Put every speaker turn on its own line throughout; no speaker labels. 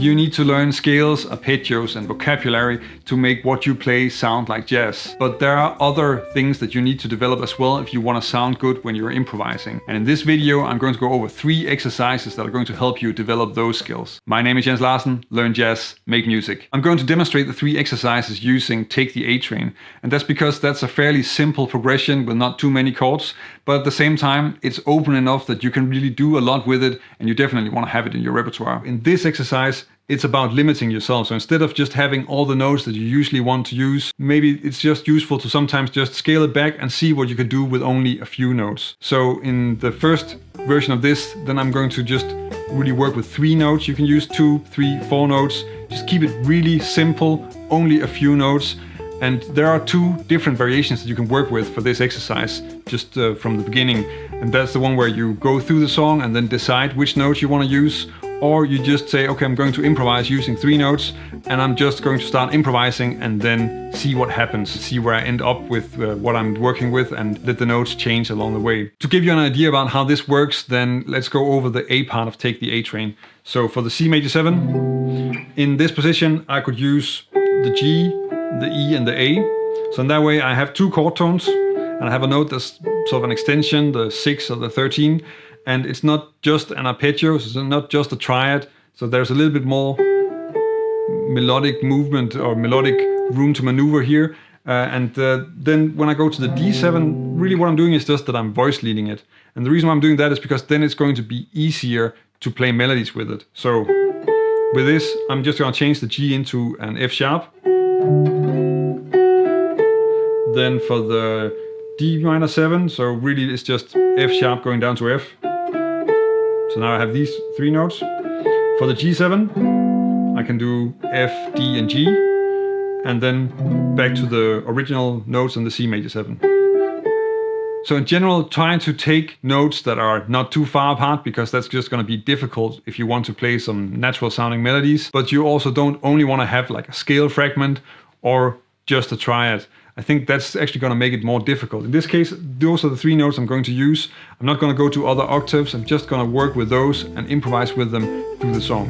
You need to learn scales, arpeggios and vocabulary to make what you play sound like jazz. But there are other things that you need to develop as well if you want to sound good when you're improvising. And in this video, I'm going to go over 3 exercises that are going to help you develop those skills. My name is Jens Larsen, learn jazz, make music. I'm going to demonstrate the 3 exercises using Take the A Train. And that's because that's a fairly simple progression with not too many chords, but at the same time, it's open enough that you can really do a lot with it, and you definitely want to have it in your repertoire. In this exercise, it's about limiting yourself. So instead of just having all the notes that you usually want to use, maybe it's just useful to sometimes just scale it back and see what you can do with only a few notes. So in the first version of this, then I'm going to just really work with 3 notes. You can use 2, 3, 4 notes. Just keep it really simple, only a few notes. And there are 2 different variations that you can work with for this exercise just from the beginning. And that's the one where you go through the song and then decide which notes you want to use. Or you just say, okay, I'm going to improvise using 3 notes, and I'm just going to start improvising and then see what happens, see where I end up with what I'm working with, and let the notes change along the way. To give you an idea about how this works, then let's go over the A part of Take the A Train. So for the C major 7, in this position, I could use the G, the E and the A. So in that way I have 2 chord tones, and I have a note that's sort of an extension, the 6 or the 13. And it's not just an arpeggio, so it's not just a triad. So there's a little bit more melodic movement or melodic room to maneuver here. Then when I go to the D7, really what I'm doing is just that I'm voice leading it. And the reason why I'm doing that is because then it's going to be easier to play melodies with it. So with this, I'm just going to change the G into an F sharp. Then for the D minor 7, so really it's just F sharp going down to F. So now I have these 3 notes. For the G7, I can do F, D and G, and then back to the original notes on the C major 7. So in general, trying to take notes that are not too far apart, because that's just going to be difficult if you want to play some natural sounding melodies. But you also don't only want to have like a scale fragment or just a triad. I think that's actually going to make it more difficult. In this case, those are the 3 notes I'm going to use. I'm not going to go to other octaves. I'm just going to work with those and improvise with them through the song.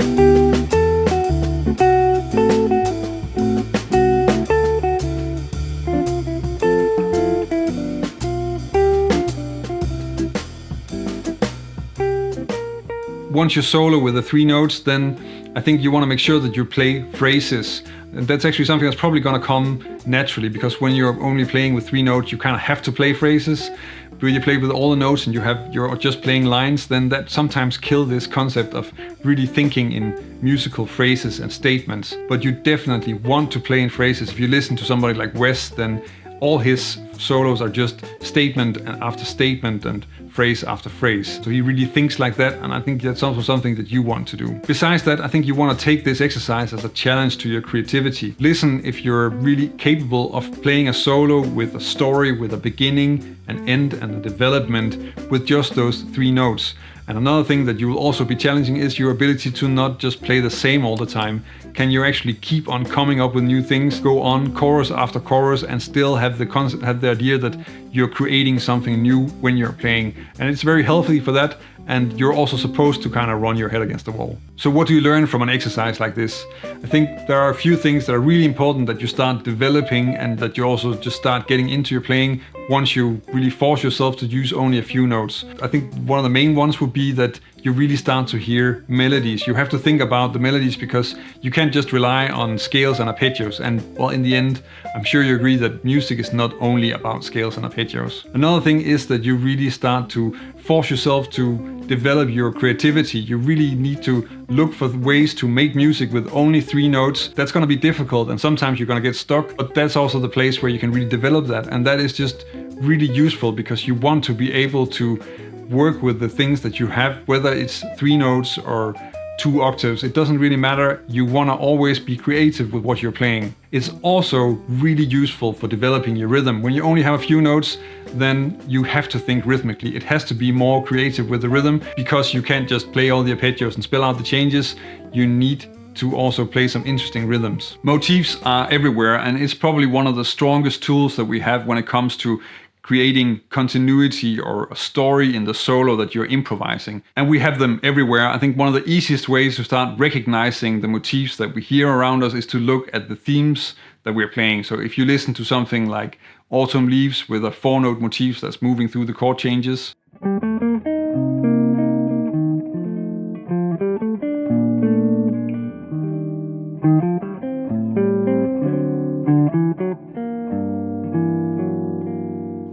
Once you solo with the 3 notes, then I think you want to make sure that you play phrases. And that's actually something that's probably going to come naturally, because when you're only playing with 3 notes, you kind of have to play phrases. But when you play with all the notes and you're just playing lines, then that sometimes kills this concept of really thinking in musical phrases and statements. But you definitely want to play in phrases. If you listen to somebody like Wes, then all his solos are just statement after statement and phrase after phrase. So he really thinks like that, and I think that's also something that you want to do. Besides that, I think you want to take this exercise as a challenge to your creativity. Listen if you're really capable of playing a solo with a story, with a beginning, an end and a development with just those 3 notes. And another thing that you will also be challenging is your ability to not just play the same all the time. Can you actually keep on coming up with new things, go on chorus after chorus, and still have the concept, have the idea that you're creating something new when you're playing? And it's very healthy for that. And you're also supposed to kind of run your head against the wall. So what do you learn from an exercise like this? I think there are a few things that are really important that you start developing, and that you also just start getting into your playing once you really force yourself to use only a few notes. I think one of the main ones would be that you really start to hear melodies. You have to think about the melodies, because you can't just rely on scales and arpeggios. And well, in the end, I'm sure you agree that music is not only about scales and arpeggios. Another thing is that you really start to force yourself to develop your creativity. You really need to look for ways to make music with only 3 notes. That's going to be difficult, and sometimes you're going to get stuck, but that's also the place where you can really develop that. And that is just really useful, because you want to be able to work with the things that you have, whether it's 3 notes or 2 octaves, it doesn't really matter. You want to always be creative with what you're playing. It's also really useful for developing your rhythm. When you only have a few notes, then you have to think rhythmically. It has to be more creative with the rhythm, because you can't just play all the arpeggios and spell out the changes. You need to also play some interesting rhythms. Motifs are everywhere, and it's probably one of the strongest tools that we have when it comes to creating continuity or a story in the solo that you're improvising. And we have them everywhere. I think one of the easiest ways to start recognizing the motifs that we hear around us is to look at the themes that we're playing. So if you listen to something like Autumn Leaves with a 4-note motif that's moving through the chord changes,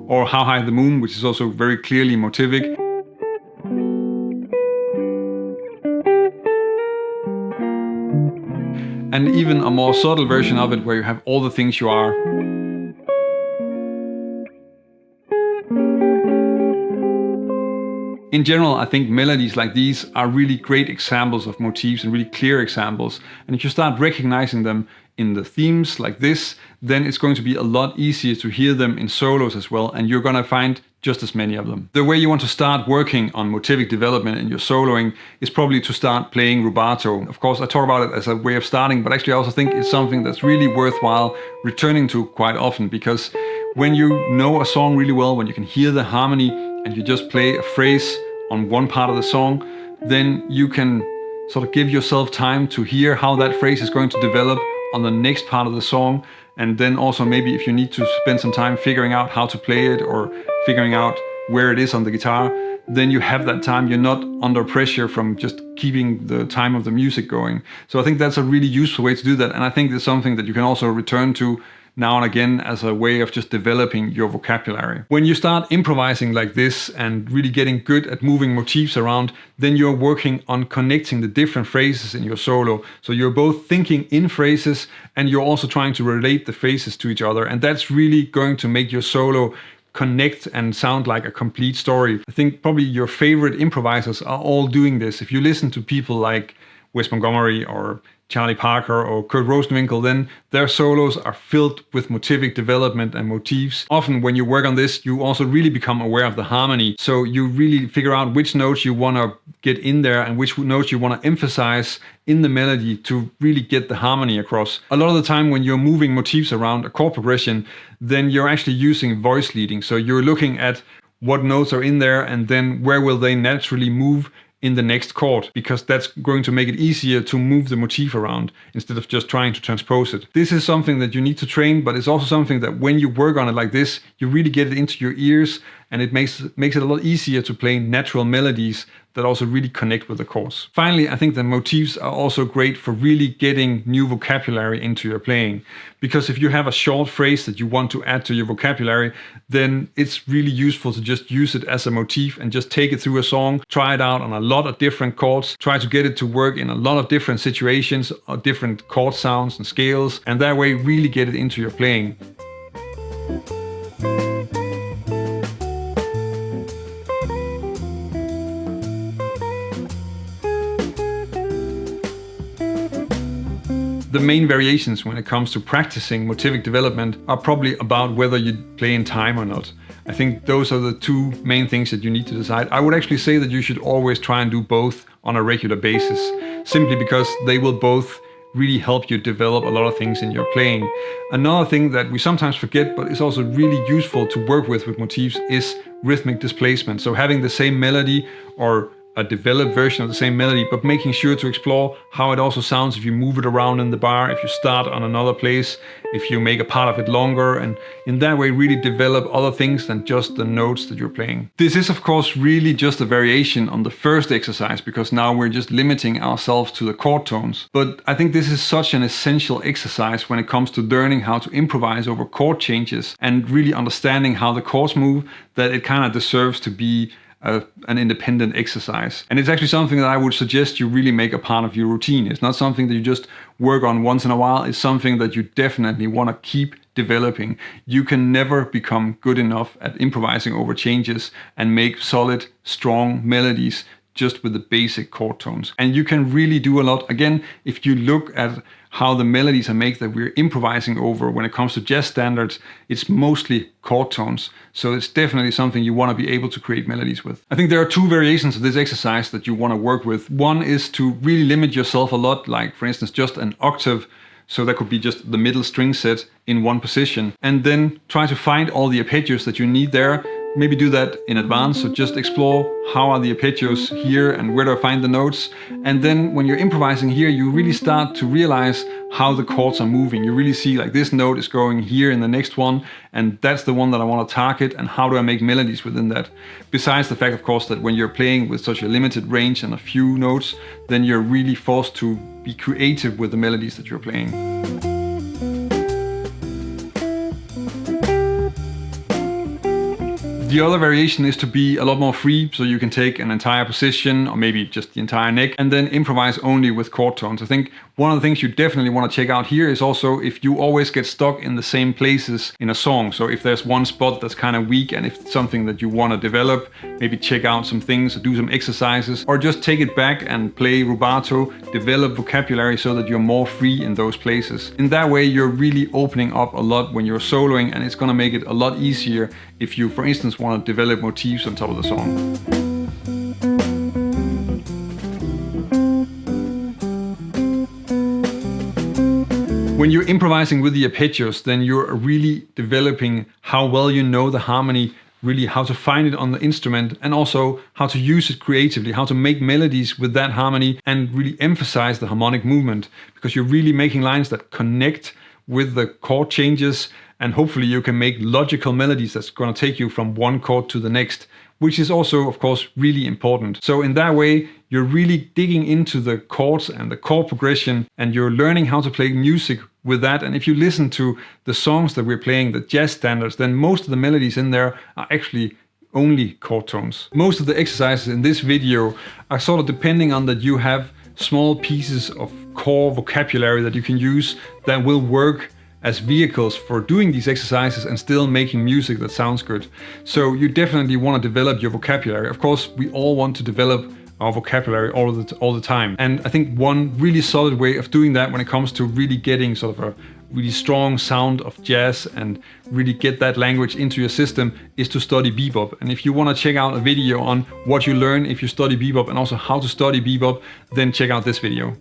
or How High the Moon, which is also very clearly motivic. And even a more subtle version of it where you have All the Things You Are. In general, I think melodies like these are really great examples of motifs and really clear examples. And if you start recognizing them in the themes like this, then it's going to be a lot easier to hear them in solos as well, and you're going to find just as many of them. The way you want to start working on motivic development in your soloing is probably to start playing rubato. Of course, I talk about it as a way of starting, but actually I also think it's something that's really worthwhile returning to quite often, because when you know a song really well, when you can hear the harmony and you just play a phrase on one part of the song, then you can sort of give yourself time to hear how that phrase is going to develop on the next part of the song. And then also maybe if you need to spend some time figuring out how to play it or figuring out where it is on the guitar, then you have that time. You're not under pressure from just keeping the time of the music going. So I think that's a really useful way to do that. And I think it's something that you can also return to now and again as a way of just developing your vocabulary. When you start improvising like this and really getting good at moving motifs around, then you're working on connecting the different phrases in your solo. So you're both thinking in phrases and you're also trying to relate the phrases to each other. And that's really going to make your solo connect and sound like a complete story. I think probably your favorite improvisers are all doing this. If you listen to people like Wes Montgomery or Charlie Parker or Kurt Rosenwinkel, then their solos are filled with motivic development and motifs. Often when you work on this, you also really become aware of the harmony. So you really figure out which notes you want to get in there and which notes you want to emphasize in the melody to really get the harmony across. A lot of the time when you're moving motifs around a chord progression, then you're actually using voice leading. So you're looking at what notes are in there and then where will they naturally move in the next chord, because that's going to make it easier to move the motif around instead of just trying to transpose it. This is something that you need to train, but it's also something that when you work on it like this, you really get it into your ears, and it makes it a lot easier to play natural melodies that also really connect with the chords. Finally, I think the motifs are also great for really getting new vocabulary into your playing, because if you have a short phrase that you want to add to your vocabulary, then it's really useful to just use it as a motif and just take it through a song, try it out on a lot of different chords, try to get it to work in a lot of different situations or different chord sounds and scales, and that way really get it into your playing. The main variations when it comes to practicing motivic development are probably about whether you play in time or not. I think those are the two main things that you need to decide. I would actually say that you should always try and do both on a regular basis, simply because they will both really help you develop a lot of things in your playing. Another thing that we sometimes forget, but is also really useful to work with motifs, is rhythmic displacement. So having the same melody or a developed version of the same melody, but making sure to explore how it also sounds if you move it around in the bar, if you start on another place, if you make a part of it longer, and in that way really develop other things than just the notes that you're playing. This is of course really just a variation on the first exercise, because now we're just limiting ourselves to the chord tones. But I think this is such an essential exercise when it comes to learning how to improvise over chord changes and really understanding how the chords move, that it kind of deserves to be an independent exercise. And it's actually something that I would suggest you really make a part of your routine. It's not something that you just work on once in a while. It's something that you definitely want to keep developing. You can never become good enough at improvising over changes and make solid, strong melodies just with the basic chord tones. And you can really do a lot. Again, if you look at how the melodies are made that we're improvising over when it comes to jazz standards, it's mostly chord tones. So it's definitely something you want to be able to create melodies with. I think there are two variations of this exercise that you want to work with. One is to really limit yourself a lot, like for instance, just an octave So that could be just the middle string set in one position. And then try to find all the arpeggios that you need there. Maybe do that in advance, so just explore how are the arpeggios here and where do I find the notes. And then when you're improvising here, you really start to realize how the chords are moving. You really see like this note is going here in the next one, and that's the one that I want to target, and how do I make melodies within that. Besides the fact, of course, that when you're playing with such a limited range and a few notes, then you're really forced to be creative with the melodies that you're playing. The other variation is to be a lot more free, so you can take an entire position or maybe just the entire neck and then improvise only with chord tones. I think one of the things you definitely want to check out here is also if you always get stuck in the same places in a song. So if there's one spot that's kind of weak and if it's something that you want to develop, maybe check out some things, do some exercises, or just take it back and play rubato, develop vocabulary so that you're more free in those places. In that way, you're really opening up a lot when you're soloing, and it's going to make it a lot easier if you, for instance, want to develop motifs on top of the song. When you're improvising with the arpeggios, then you're really developing how well you know the harmony, really how to find it on the instrument, and also how to use it creatively, how to make melodies with that harmony and really emphasize the harmonic movement, because you're really making lines that connect with the chord changes, and hopefully you can make logical melodies that's going to take you from one chord to the next, which is also, of course, really important. So in that way, you're really digging into the chords and the chord progression, and you're learning how to play music with that. And if you listen to the songs that we're playing, the jazz standards, then most of the melodies in there are actually only chord tones. Most of the exercises in this video are sort of depending on that you have small pieces of core vocabulary that you can use that will work as vehicles for doing these exercises and still making music that sounds good. So you definitely want to develop your vocabulary. Of course, we all want to develop our vocabulary all the time. And I think one really solid way of doing that when it comes to really getting sort of a really strong sound of jazz and really get that language into your system is to study bebop. And if you want to check out a video on what you learn if you study bebop and also how to study bebop, then check out this video.